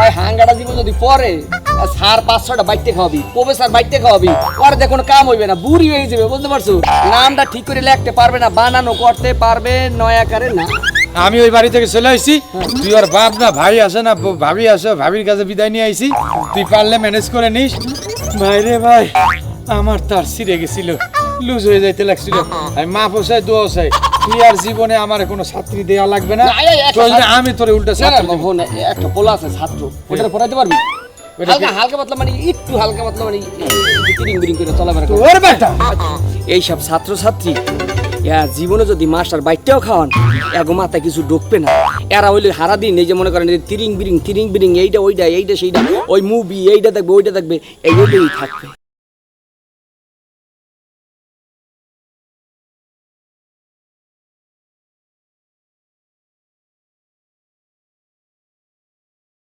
ওই হাঙ্গাটা দিব যদি পরে সার 5-6টা বাইতে খাওয়াবি প্রফেসর বাইতে খাওয়াবি ওর দেখুন কাম হইবে না বুড়ি হয়ে যাবে বুঝতে পারছো নামটা ঠিক করে লিখতে পারবে না বানানো করতে পারবে নয় আকারে না আমি ওই বাড়ি থেকে চলে আসছি তুই আর বাপ না ভাই আসে না ভাবি আসে ভাবির কাছে বিদায় নিয়ে আইছি তুই পারলে ম্যানেজ করে নিস ভাই রে ভাই আমার তার ছিঁড়ে গেছিল লুজ হয়ে যাইতে লাগছিল আমি মা পোষাই দোয়া চাই তুই আর জীবনে আমার কোনো ছাত্রী দেওয়া লাগবে না আমি তোরে উল্টা ছাত্র দেব। একটা পোলা আছে ছাত্র ওটার পড়াইতে পারবি হালকা হালকা পাতলা মানে একটু হালকা পাতলা মানে তিরিং বিরিং করে চলাফেরা করে ওর বেটা এইসব ছাত্র ছাত্রী জীবনে যদি মাস্টার বাইকটাও খাওয়ান এগো মাথায় কিছু ঢুকবে না এরা হইলে হারা দিন এই যে মনে করেন তিরিং বিরিং এইটা ওইটা সেইটা ওই মুভি এইটা দেখবে ওইটা দেখবে এইগুলোই থাকবে